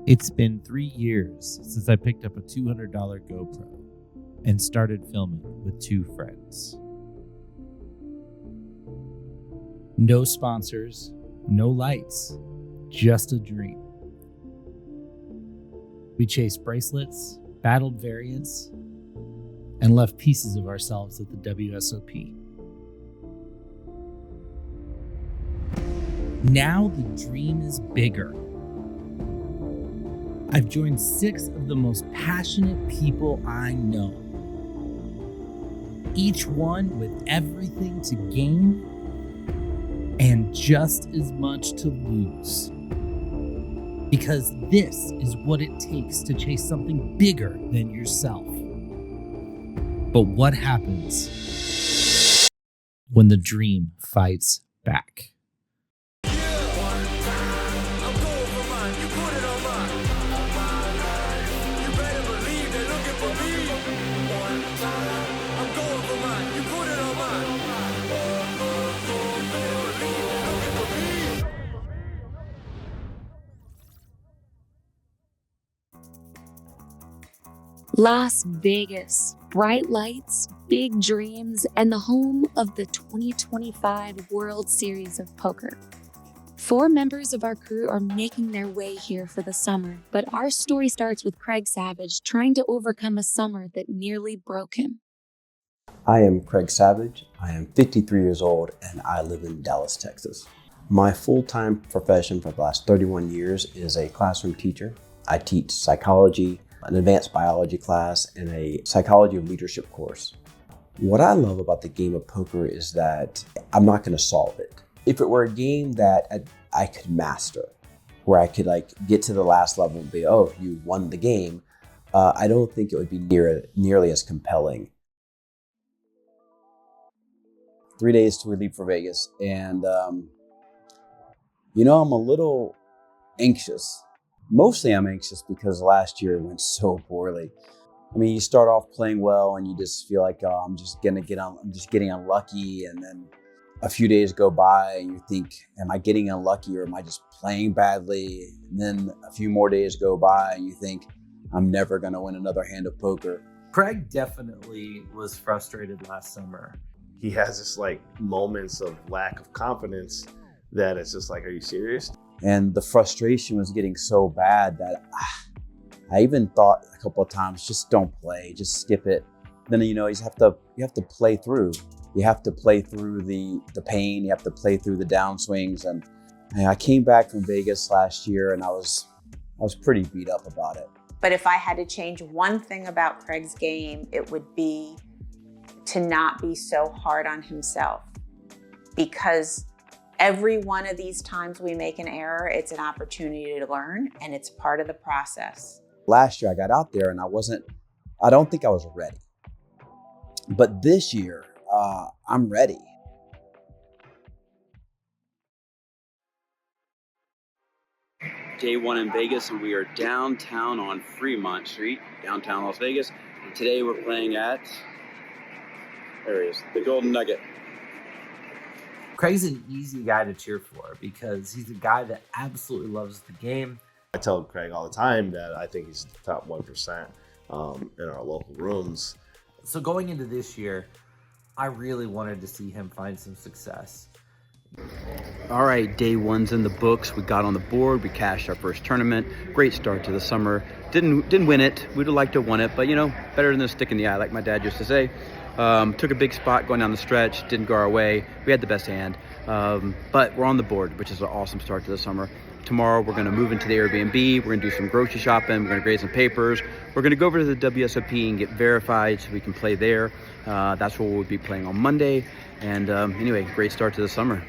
It's been 3 years since I picked up a $200 GoPro and started filming with 2 friends. No sponsors, no lights, just a dream. We chased bracelets, battled variants, and left pieces of ourselves at the WSOP. Now the dream is bigger. I've joined 6 of the most passionate people I know. Each one with everything to gain and just as much to lose. Because this is what it takes to chase something bigger than yourself. But what happens when the dream fights back? Las Vegas, bright lights, big dreams, and the home of the 2025 World Series of Poker. 4 members of our crew are making their way here for the summer, but our story starts with Craig Savage trying to overcome a summer that nearly broke him. I am Craig Savage. I am 53 years old and I live in Dallas, Texas. My full-time profession for the last 31 years is a classroom teacher. I teach psychology, an advanced biology class, and a psychology of leadership course. What I love about the game of poker is that I'm not going to solve it. If it were a game that I could master, where I could get to the last level and be, oh, you won the game, I don't think it would be nearly as compelling. 3 days till we leave for Vegas, and I'm a little anxious. Mostly I'm anxious because last year went so poorly. I mean, you start off playing well and you just feel like, oh, I'm just getting unlucky. And then a few days go by and you think, am I getting unlucky or am I just playing badly? And then a few more days go by and you think, I'm never gonna win another hand of poker. Craig definitely was frustrated last summer. He has this moments of lack of confidence that it's just like, are you serious? And the frustration was getting so bad that I even thought a couple of times, just don't play, just skip it. Then you have to play through. You have to play through the pain. You have to play through the downswings. And I came back from Vegas last year, and I was pretty beat up about it. But if I had to change one thing about Craig's game, it would be to not be so hard on himself, because every one of these times we make an error, it's an opportunity to learn, and it's part of the process. Last year I got out there and I don't think I was ready. But this year, I'm ready. Day 1 in Vegas, and we are downtown on Fremont Street, downtown Las Vegas. And today we're playing at, there he is, the Golden Nugget. Craig's an easy guy to cheer for because he's a guy that absolutely loves the game. I tell Craig all the time that I think he's the top 1% in our local rooms. So going into this year, I really wanted to see him find some success. All right, day 1's in the books. We got on the board. We cashed our first tournament. Great start to the summer. Didn't win it. We'd have liked to have won it, but better than a stick in the eye, like my dad used to say. Took a big spot going down the stretch. Didn't go our way. We had the best hand, but we're on the board, which is an awesome start to the summer. Tomorrow we're going to move into the Airbnb. We're going to do some grocery shopping. We're going to grade some papers. We're going to go over to the WSOP and get verified so we can play there. That's where we'll be playing on Monday. And anyway, great start to the summer.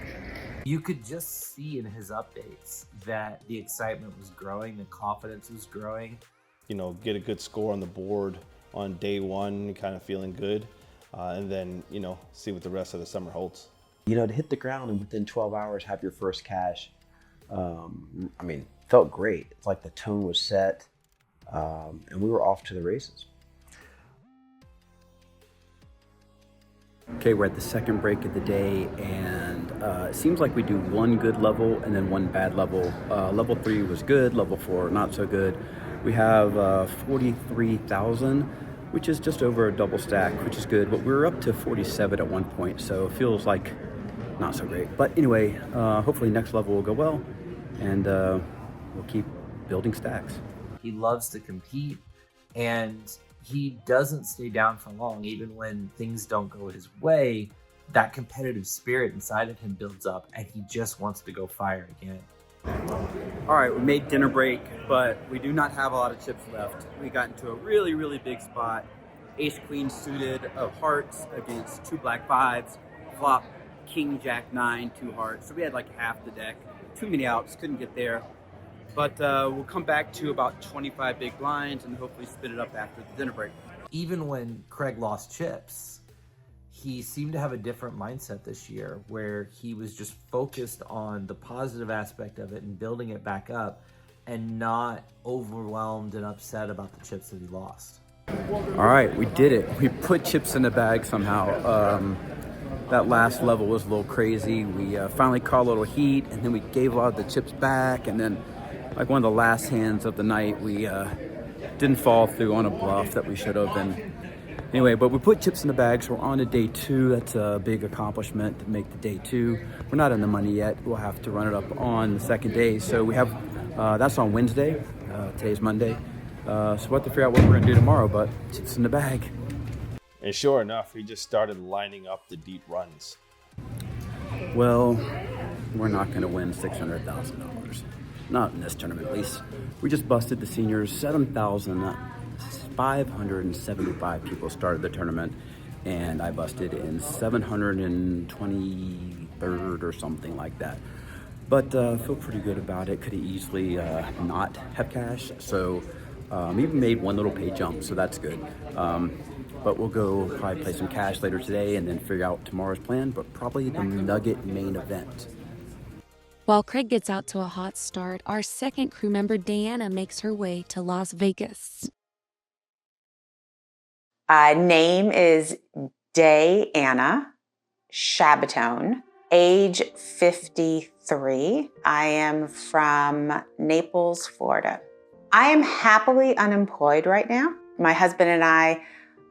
You could just see in his updates that the excitement was growing, the confidence was growing. Get a good score on the board on day 1, kind of feeling good. And then, see what the rest of the summer holds. To hit the ground and within 12 hours have your first cash, felt great. It's like the tone was set, and we were off to the races. Okay, we're at the second break of the day, and it seems like we do one good level and then one bad level. Level 3 was good, level 4 not so good. We have 43,000, which is just over a double stack, which is good, but we were up to 47 at one point, so it feels like not so great. But anyway, hopefully next level will go well, and we'll keep building stacks. He loves to compete, and he doesn't stay down for long. Even when things don't go his way, that competitive spirit inside of him builds up, and he just wants to go fire again. All right, we made dinner break, but we do not have a lot of chips left. We got into a really, really big spot. Ace queen suited of hearts against 2 black 5s, flop king jack 9, 2 hearts. So we had like half the deck. Too many outs, couldn't get there. But we'll come back to about 25 big blinds and hopefully spit it up after the dinner break. Even when Craig lost chips, he seemed to have a different mindset this year, where he was just focused on the positive aspect of it and building it back up, and not overwhelmed and upset about the chips that he lost. All right, we did it. We put chips in the bag somehow. That last level was a little crazy. We finally caught a little heat, and then we gave a lot of the chips back, and then like one of the last hands of the night, we didn't fall through on a bluff that we should have. And anyway, but we put chips in the bag, so we're on to day 2. That's a big accomplishment to make the day 2. We're not in the money yet. We'll have to run it up on the second day. So we have, that's on Wednesday. Today's Monday. So we'll have to figure out what we're gonna do tomorrow, but chips in the bag. And sure enough, he just started lining up the deep runs. Well, we're not gonna win $600,000. Not in this tournament, at least. We just busted the seniors. 7,575 people started the tournament, and I busted in 723rd or something like that. But I feel pretty good about it. Could have easily not have cash. So even made one little pay jump, so that's good. But we'll go probably play some cash later today and then figure out tomorrow's plan, but probably the Nugget main event. While Craig gets out to a hot start, our second crew member, Dayanna, makes her way to Las Vegas. Name is Dayanna Ciabaton, age 53. I am from Naples, Florida. I am happily unemployed right now. My husband and I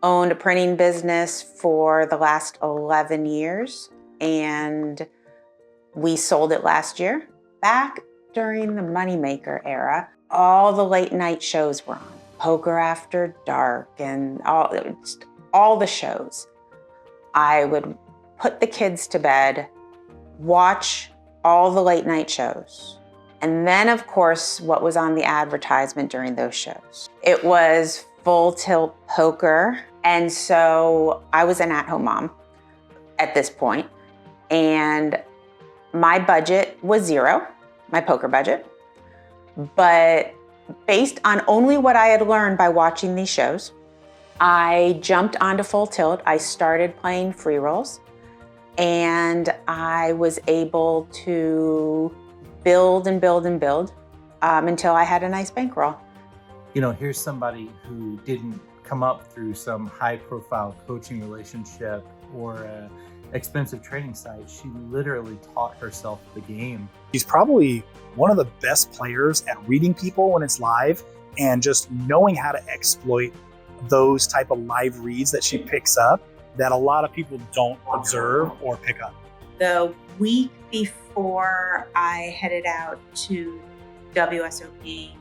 owned a printing business for the last 11 years, and we sold it last year. Back during the Moneymaker era, all the late night shows were on. Poker After Dark and all the shows. I would put the kids to bed, watch all the late night shows. And then, of course, what was on the advertisement during those shows? It was Full Tilt Poker. And so I was an at-home mom at this point, and my budget was 0, my poker budget. But based on only what I had learned by watching these shows, I jumped onto Full Tilt. I started playing free rolls, and I was able to build and build and build until I had a nice bankroll. You know, here's somebody who didn't come up through some high-profile coaching relationship or an expensive training site. She literally taught herself the game. She's probably one of the best players at reading people when it's live and just knowing how to exploit those type of live reads that she picks up that a lot of people don't observe or pick up. The week before I headed out to WSOP,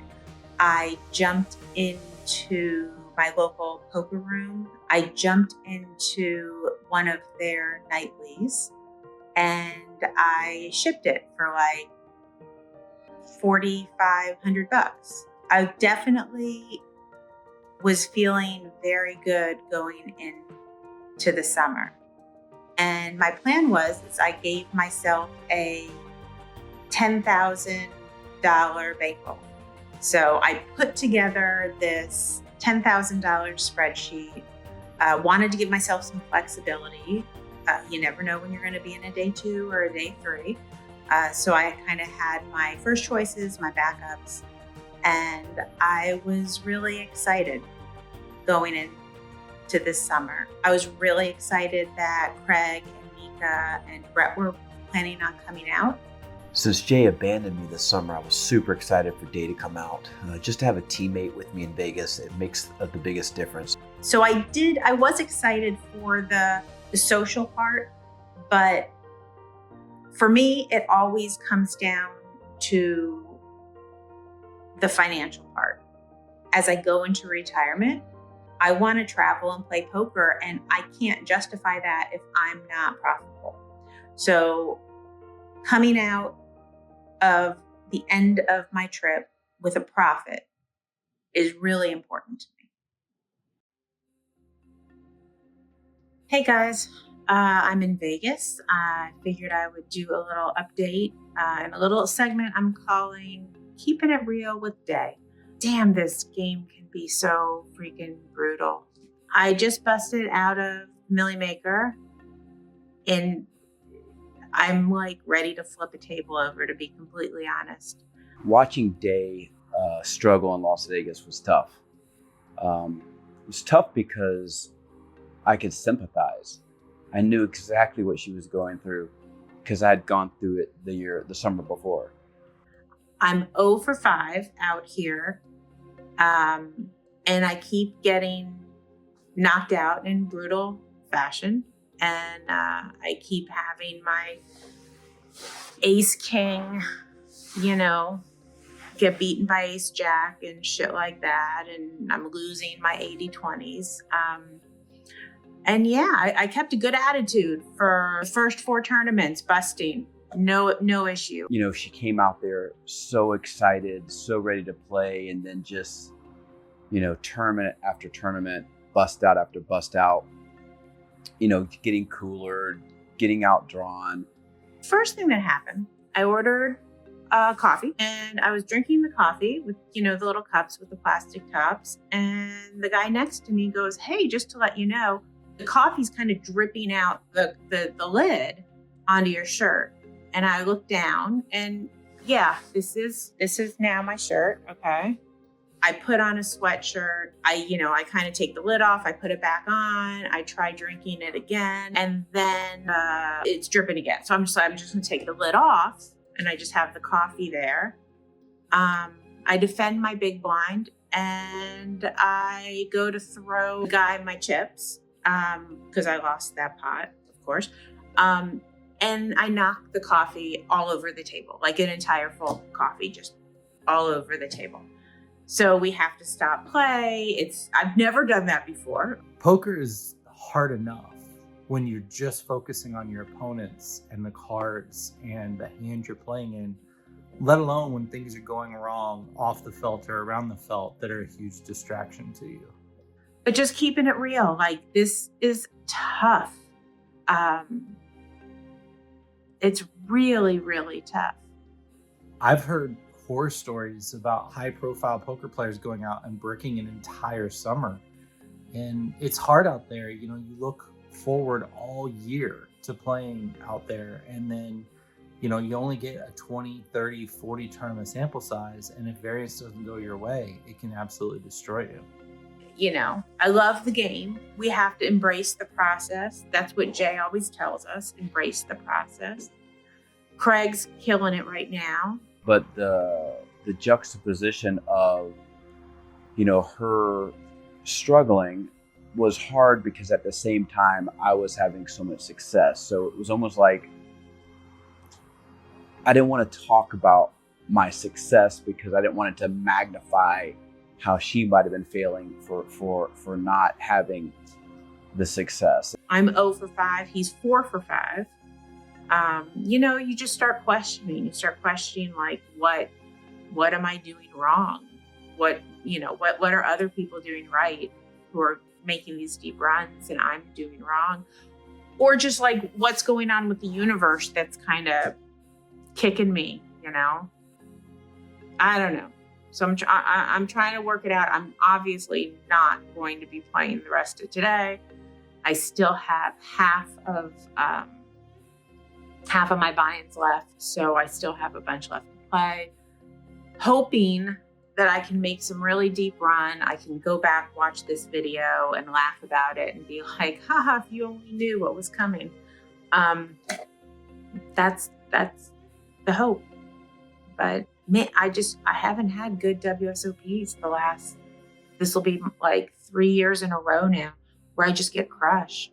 I jumped into my local poker room. I jumped into one of their nightlies and I shipped it for like $4,500. I definitely was feeling very good going into the summer. And my plan was I gave myself a $10,000 bankroll. So I put together this $10,000 spreadsheet, wanted to give myself some flexibility. You never know when you're going to be in a day 2 or a day 3. So I kind of had my first choices, my backups, and I was really excited going to this summer. I was really excited that Craig and Mikha and Brett were planning on coming out. Since Jay abandoned me this summer, I was super excited for Day to come out. Just to have a teammate with me in Vegas, it makes the biggest difference. So I was excited for the social part, but for me, it always comes down to the financial part. As I go into retirement, I want to travel and play poker, and I can't justify that if I'm not profitable. So coming out of the end of my trip with a profit is really important to me. Hey guys, I'm in Vegas. I figured I would do a little update and a little segment I'm calling Keeping It Real with Day. Damn, this game can be so freaking brutal. I just busted out of Millie Maker and I'm like ready to flip a table over, to be completely honest. Watching Day struggle in Las Vegas was tough. It was tough because I could sympathize. I knew exactly what she was going through because I had gone through it the summer before. I'm 0 for 5 out here, and I keep getting knocked out in brutal fashion. And I keep having my ace king, get beaten by ace jack and shit like that. And I'm losing my 80-20s. And yeah, I kept a good attitude for the first 4 tournaments, busting. No issue. She came out there so excited, so ready to play, and then just, tournament after tournament, bust out after bust out. Getting cooler, getting outdrawn. First thing that happened, I ordered coffee, and I was drinking the coffee with, the little cups with the plastic tops. And the guy next to me goes, "Hey, just to let you know, the coffee's kind of dripping out the lid onto your shirt." And I looked down, and yeah, this is now my shirt. Okay. I put on a sweatshirt. I kind of take the lid off. I put it back on. I try drinking it again, and then it's dripping again. So I'm just going to take the lid off, and I just have the coffee there. I defend my big blind, and I go to throw the guy my chips because I lost that pot, of course. And I knock the coffee all over the table, like an entire full coffee, just all over the table. So we have to stop play. I've never done that before. Poker is hard enough when you're just focusing on your opponents and the cards and the hand you're playing in, let alone when things are going wrong off the felt or around the felt that are a huge distraction to you. But just keeping it real, like this is tough. It's really, really tough. I've heard horror stories about high-profile poker players going out and bricking an entire summer. And it's hard out there. You look forward all year to playing out there. And then, you only get a 20, 30, 40 tournament sample size. And if variance doesn't go your way, it can absolutely destroy you. I love the game. We have to embrace the process. That's what Jay always tells us, embrace the process. Craig's killing it right now. But the juxtaposition of, her struggling was hard because at the same time I was having so much success. So it was almost like I didn't want to talk about my success because I didn't want it to magnify how she might have been failing for not having the success. I'm 0 for 5. He's 4 for 5. You just start questioning. You start questioning, like, what am I doing wrong? What are other people doing right who are making these deep runs and I'm doing wrong? Or just like, what's going on with the universe that's kind of kicking me, I don't know. So I'm trying to work it out. I'm obviously not going to be playing the rest of today. I still have half of my buy-ins left, so I still have a bunch left to play. Hoping that I can make some really deep run. I can go back, watch this video and laugh about it and be like, haha, if you only knew what was coming. That's the hope. But man, I haven't had good WSOPs this will be like 3 years in a row now where I just get crushed.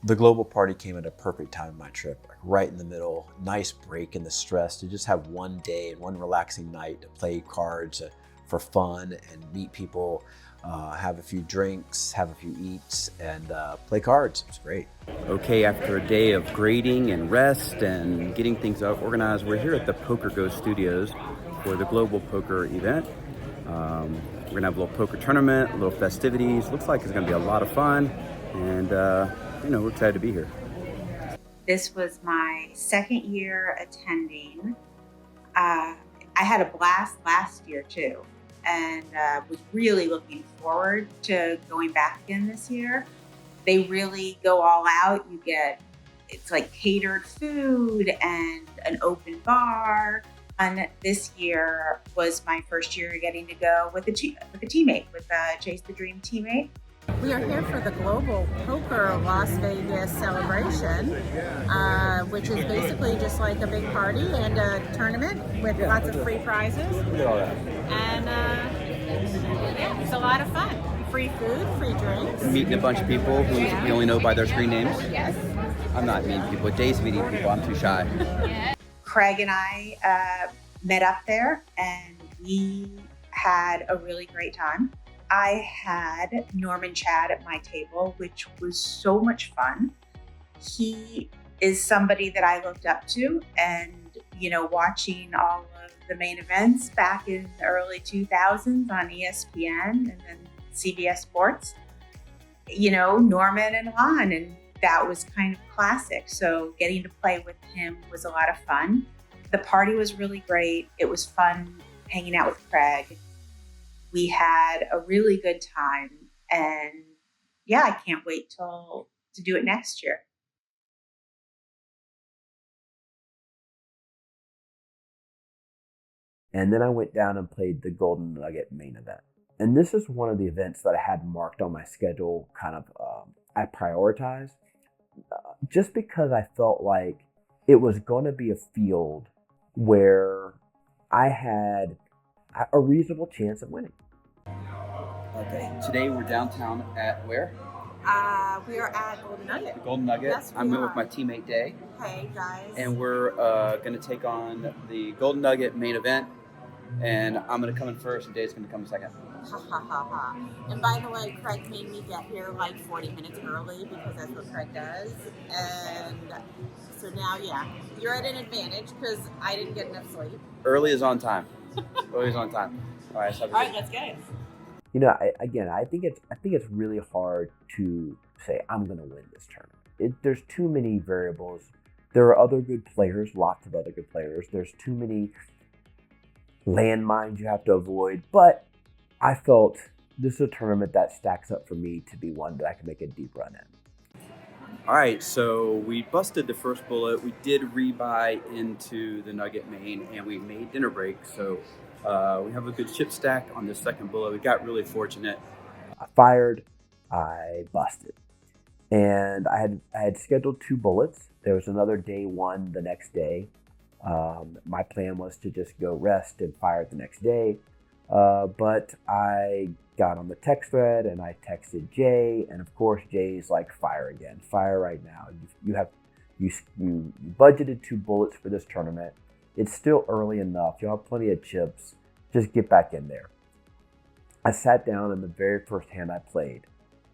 The global party came at a perfect time in my trip, like right in the middle, nice break in the stress to just have one day and one relaxing night to play cards for fun and meet people, have a few drinks, have a few eats, and play cards. It was great. Okay, after a day of grading and rest and getting things organized, we're here at the Poker Go Studios for the Global Poker event. We're gonna have a little poker tournament, a little festivities. Looks like it's gonna be a lot of fun, and we're excited to be here. This was my second year attending. I had a blast last year too, and was really looking forward to going back again this year. They really go all out. It's like catered food and an open bar. And this year was my first year getting to go with a teammate, with Chase the Dream teammate. We are here for the Global Poker Las Vegas celebration, which is basically just like a big party and a tournament with lots of free prizes. And it's a lot of fun. Free food, free drinks. Meeting a bunch of people who you only know by their screen names. Yes. I'm not meeting people. Jay's meeting people. I'm too shy. Craig and I met up there and we had a really great time. I had Norman Chad at my table, which was so much fun. He is somebody that I looked up to, and, watching all of the main events back in the early 2000s on ESPN and then CBS Sports, Norman and Lon, and that was kind of classic. So getting to play with him was a lot of fun. The party was really great. It was fun hanging out with Craig. We had a really good time, and I can't wait to do it next year. And then I went down and played the Golden Nugget main event. And this is one of the events that I had marked on my schedule, I prioritized, just because I felt like it was going to be a field where I had a reasonable chance of winning. Okay, today we're downtown at where? We are at Golden Nugget. The Golden Nugget. Yes, I'm here with my teammate Day. Hey guys. And we're going to take on the Golden Nugget main event. And I'm going to come in first and Day's going to come in second. Ha ha ha ha. And by the way, Craig made me get here like 40 minutes early because that's what Craig does. And so now, you're at an advantage because I didn't get enough sleep. Early is on time. Early is on time. All right, let's get it. I think it's really hard to say I'm going to win this tournament. There's too many variables. There are other good players, lots of other good players. There's too many landmines you have to avoid. But I felt this is a tournament that stacks up for me to be one that I can make a deep run in. All right, so we busted the first bullet. We did rebuy into the Nugget main, and we made dinner break. So we have a good chip stack on the second bullet. We got really fortunate. I fired, I busted. And I had scheduled 2 bullets. There was another day one the next day. My plan was to just go rest and fire it the next day. But I got on the text thread and I texted Jay, and of course Jay's like, fire again, fire right now. You budgeted 2 bullets for this tournament. It's still early enough. You'll have plenty of chips. Just get back in there. I sat down, and the very first hand I played,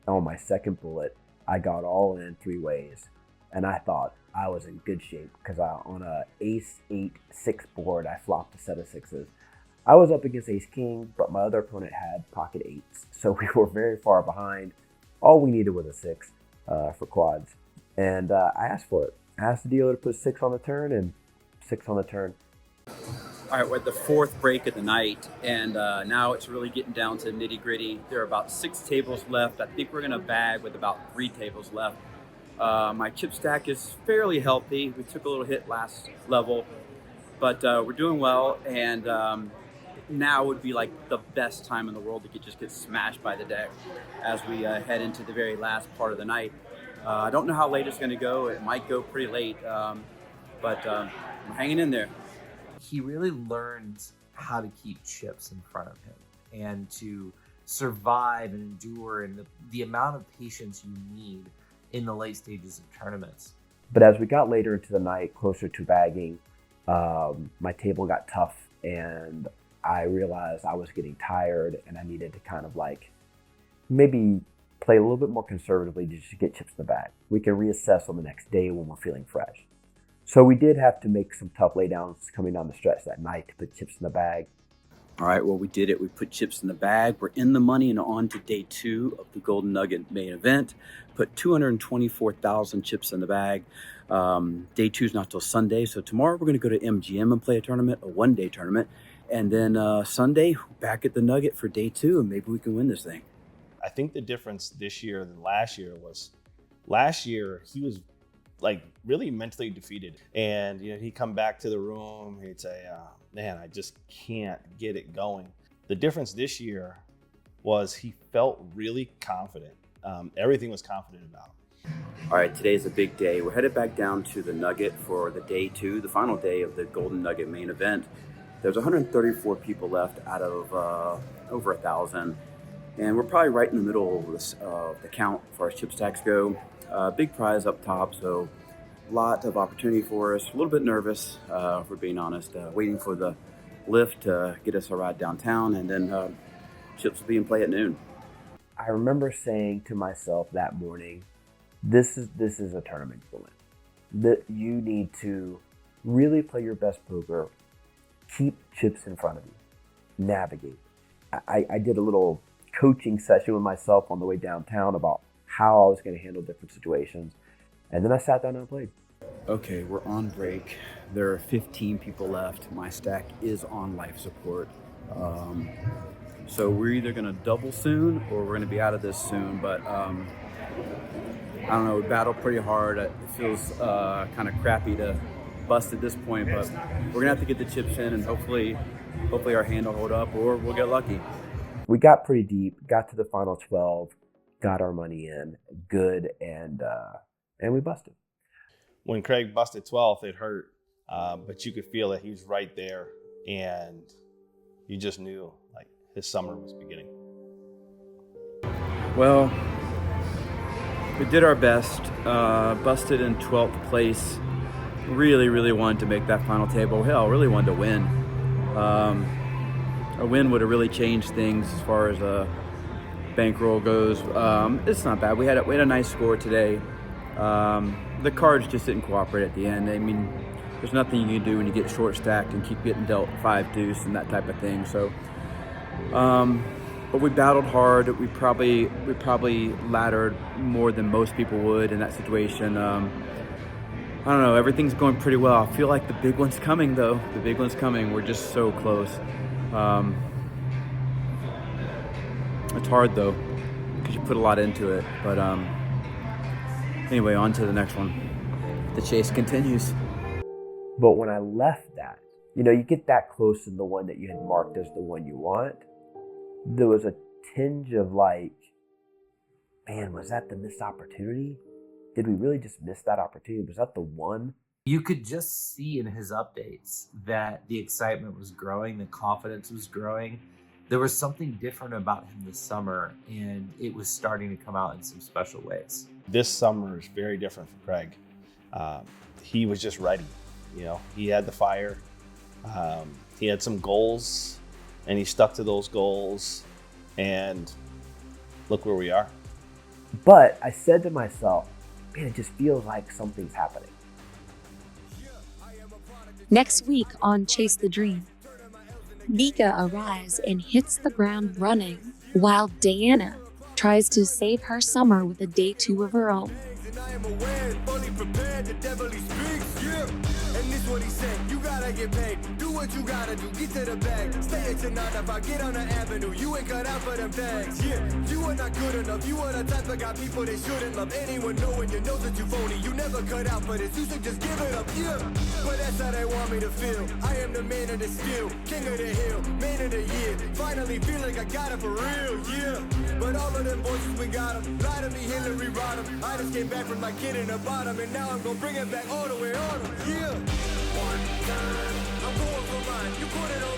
on my second bullet, I got all in 3 ways, and I thought I was in good shape because on a ace 8-6 board, I flopped a set of 6s. I was up against ace king, but my other opponent had pocket 8s, so we were very far behind. All we needed was a 6 for quads, and I asked for it. I asked the dealer to put 6 on the turn, and 6 on the turn. All right, we're at the 4th break of the night, and now it's really getting down to nitty gritty. There are about 6 tables left. I think we're going to bag with about 3 tables left. My chip stack is fairly healthy. We took a little hit last level, but we're doing well, and now would be like the best time in the world to just get smashed by the deck as we head into the very last part of the night. I don't know how late it's going to go. It might go pretty late, but I'm hanging in there. He really learned how to keep chips in front of him and to survive and endure, and the amount of patience you need in the late stages of tournaments. But as we got later into the night, closer to bagging, my table got tough, and I realized I was getting tired and I needed to kind of like maybe play a little bit more conservatively just to get chips in the bag. We can reassess on the next day when we're feeling fresh. So we did have to make some tough laydowns coming down the stretch that night to put chips in the bag. All right, well, we did it. We put chips in the bag. We're in the money and on to day 2 of the Golden Nugget main event. Put 224,000 chips in the bag. Day 2 is not till Sunday. So tomorrow we're going to go to MGM and play a tournament, a one-day tournament. And then Sunday, back at the Nugget for day 2, and maybe we can win this thing. I think the difference this year than last year was last year he was like really mentally defeated, and he'd come back to the room, he'd say, man, I just can't get it going. The difference this year was he felt really confident. Everything was confident about him. All right, today's a big day. We're headed back down to the Nugget for the day 2, the final day of the Golden Nugget main event. There's 134 people left out of over 1,000. And we're probably right in the middle of the count as far as chip stacks go. Big prize up top, so a lot of opportunity for us. A little bit nervous, if we're being honest, waiting for the lift to get us a ride downtown, and then chips will be in play at noon. I remember saying to myself that morning, this is a tournament to win. That you need to really play your best poker, keep chips in front of you, navigate. I did a little coaching session with myself on the way downtown about how I was going to handle different situations. And then I sat down and played. Okay, we're on break. There are 15 people left. My stack is on life support. So we're either going to double soon or we're going to be out of this soon. But I don't know, we battled pretty hard. It feels kind of crappy to bust at this point, but we're going to have to get the chips in, and hopefully our hand will hold up, or we'll get lucky. We got pretty deep, got to the final 12, got our money in, good, and we busted. When Craig busted 12th, it hurt, but you could feel that he was right there, and you just knew like his summer was beginning. Well, we did our best, busted in 12th place. Really wanted to make that final table. Hell, really wanted to win. A win would have really changed things as far as bankroll goes. It's not bad. We had a nice score today. The cards just didn't cooperate at the end. I mean, there's nothing you can do when you get short stacked and keep getting dealt 5 deuce and that type of thing. So, but we battled hard. We probably laddered more than most people would in that situation. I don't know. Everything's going pretty well. I feel like the big one's coming, though. The big one's coming. We're just so close. It's hard though, because you put a lot into it. But anyway, on to the next one. The chase continues. But when I left that, you get that close to the one that you had marked as the one you want. There was a tinge of like, man, was that the missed opportunity? Did we really just miss that opportunity? Was that the one? You could just see in his updates that the excitement was growing, the confidence was growing. There was something different about him this summer, and it was starting to come out in some special ways. This summer is very different for Craig. He was just ready. He had the fire. He had some goals, and he stuck to those goals. And look where we are. But I said to myself, man, it just feels like something's happening. Next week on Chase the Dream, Mikha arrives and hits the ground running, while Dayanna tries to save her summer with a day 2 of her own. And I am aware, fully prepared, the devil he speaks, yeah. And this what he said, you gotta gotta get paid. Do what you gotta do, get to the bag. Stay at your 9 to 5, get on the avenue. You ain't cut out for them tags. Yeah, you are not good enough. You are the type of guy people that shouldn't love. Anyone knowing you knows that you phony. You never cut out for this. You should just give it up. Yeah, but that's how they want me to feel. I am the man of the skill, king of the hill, man of the year. Finally feel like I got it for real. Yeah, but all of them voices we got them. Lie to me, Hillary Rodham. I just came back from my kid in the bottom, and now I'm gonna bring it back all the way on them. Yeah. One time, I'm going for mine. You put it on